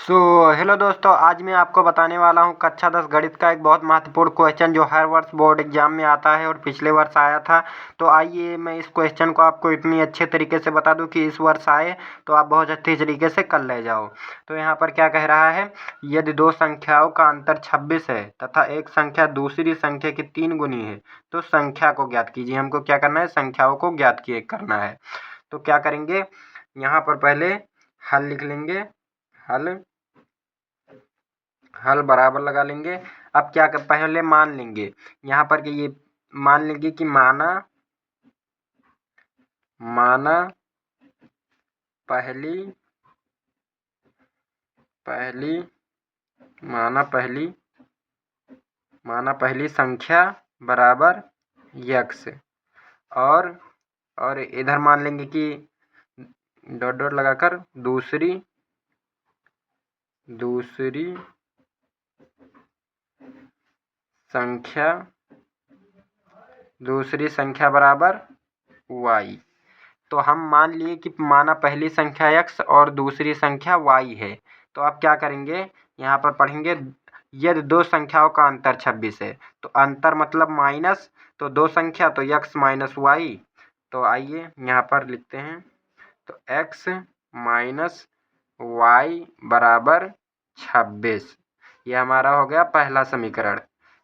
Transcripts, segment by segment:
So hello दोस्तों, आज मैं आपको बताने वाला हूँ कक्षा 10 गणित का एक बहुत महत्वपूर्ण क्वेश्चन जो हर वर्ष बोर्ड एग्जाम में आता है और पिछले वर्ष आया था। तो आइए मैं इस क्वेश्चन को आपको इतनी अच्छे तरीके से बता दूं कि इस वर्ष आए तो आप बहुत अच्छे तरीके से कर ले जाओ। तो यहाँ पर क्या कह रहा है, यदि दो संख्याओं का अंतर 26 है तथा एक संख्या दूसरी संख्या की 3 गुनी है तो संख्या को ज्ञात कीजिए। हमको क्या करना है, संख्याओं को ज्ञात करना है। तो क्या करेंगे, यहाँ पर पहले हल लिख लेंगे, हल बराबर लगा लेंगे। अब क्या कर, पहले मान लेंगे यहाँ पर कि ये मान लेंगे कि माना पहली संख्या बराबर x और इधर मान लेंगे कि डॉट डॉट लगाकर दूसरी संख्या बराबर y। तो हम मान लिए कि माना पहली संख्या x और दूसरी संख्या y है। तो अब क्या करेंगे, यहाँ पर पढ़ेंगे यदि दो संख्याओं का अंतर 26 है तो अंतर मतलब माइनस, तो दो संख्या तो x माइनस वाई। तो आइए यहाँ पर लिखते हैं, तो x माइनस वाई बराबर 26। ये हमारा हो गया पहला समीकरण।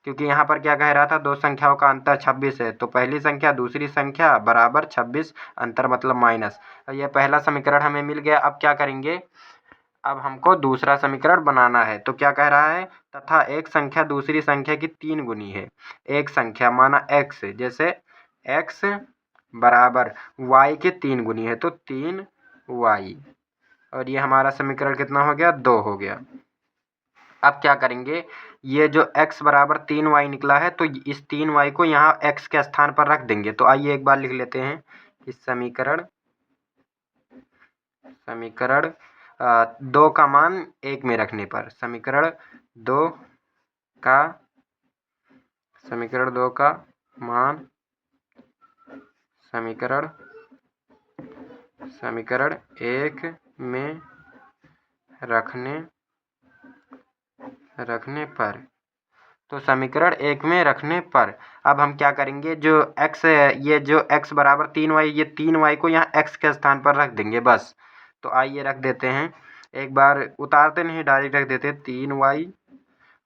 क्योंकि यहाँ पर क्या कह रहा था, दो संख्याओं का अंतर 26 है तो पहली संख्या दूसरी संख्या बराबर 26, अंतर मतलब माइनस। ये पहला समीकरण हमें मिल गया। अब क्या करेंगे, अब हमको दूसरा समीकरण बनाना है। तो क्या कह रहा है, तथा एक संख्या दूसरी संख्या की 3 गुनी है। एक संख्या माना x, जैसे x बराबर y के 3 गुनी है तो 3y, और ये हमारा समीकरण कितना हो गया, 2 हो गया। अब क्या करेंगे, ये जो x बराबर 3y निकला है तो इस 3y को यहाँ x के स्थान पर रख देंगे। तो आइए एक बार लिख लेते हैं, इस समीकरण 2 का मान 1 में रखने पर, समीकरण 2 का मान समीकरण 1 में रखने पर, तो समीकरण 1 में रखने पर अब हम क्या करेंगे, जो x है, ये जो x बराबर 3y, ये 3y को यहाँ x के स्थान पर रख देंगे बस। तो आइए रख देते हैं, एक बार उतारते नहीं डायरेक्ट रख देते हैं 3y,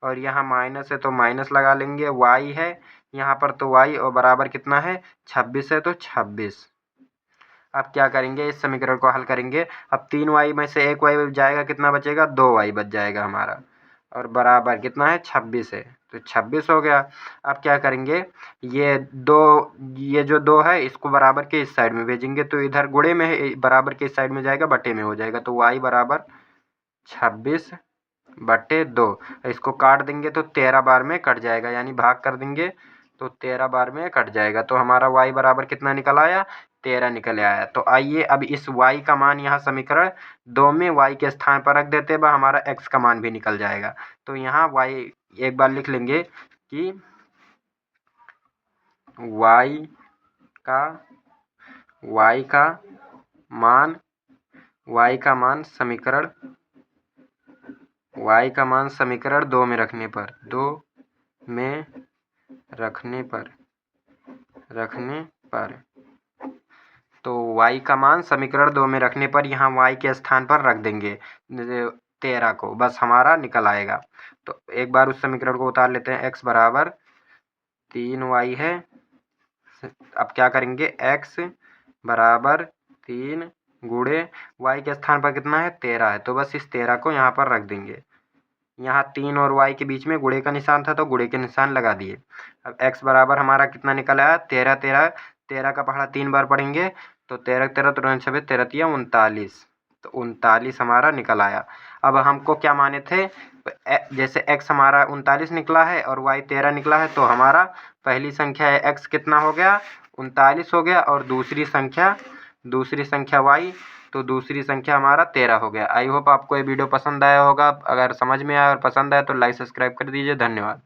और यहाँ माइनस है तो माइनस लगा लेंगे, y है यहाँ पर तो y, और बराबर कितना है 26 है तो 26। अब क्या करेंगे, इस समीकरण को हल करेंगे। अब 3y में से 1y जाएगा, कितना बचेगा, 2y बच जाएगा हमारा, और बराबर कितना है 26 है तो 26 हो गया। अब क्या करेंगे, ये जो 2 है इसको बराबर के इस साइड में भेजेंगे, तो इधर गुणे में है, बराबर के इस साइड में जाएगा, बटे में हो जाएगा। तो y बराबर 26 बटे 2, इसको काट देंगे तो 13 बार में कट जाएगा, यानी भाग कर देंगे तो 13 बार में कट जाएगा। तो हमारा y बराबर कितना निकल आया, 13 निकल आया। तो आइए अब इस y का मान यहाँ समीकरण 2 में y के स्थान पर रख देते हैं, हमारा x का मान भी निकल जाएगा। तो यहाँ y एक बार लिख लेंगे कि y का मान समीकरण 2 में रखने पर तो y का मान समीकरण 2 में रखने पर यहाँ y के स्थान पर रख देंगे 13 को, बस हमारा निकल आएगा। तो एक बार उस समीकरण को उतार लेते हैं, x बराबर 3y है। अब क्या करेंगे, x बराबर 3 गुणे y के स्थान पर कितना है 13 है, तो बस इस 13 को यहाँ पर रख देंगे। यहाँ 3 और y के बीच में गुणे का निशान था तो गुणे के निशान लगा दिए। अब x बराबर हमारा कितना निकल आया, 13 का पहाड़ा 3 बार पढ़ेंगे तो 13 तो 13 39, तो 39 हमारा निकल आया। अब हमको क्या माने थे, जैसे x हमारा 39 निकला है और y 13 निकला है, तो हमारा पहली संख्या है x कितना हो गया, 39 हो गया, और दूसरी संख्या y, तो दूसरी संख्या हमारा 13 हो गया। आई होप आपको ये वीडियो पसंद आया होगा। अगर समझ में आया और पसंद आया तो लाइक सब्सक्राइब कर दीजिए। धन्यवाद।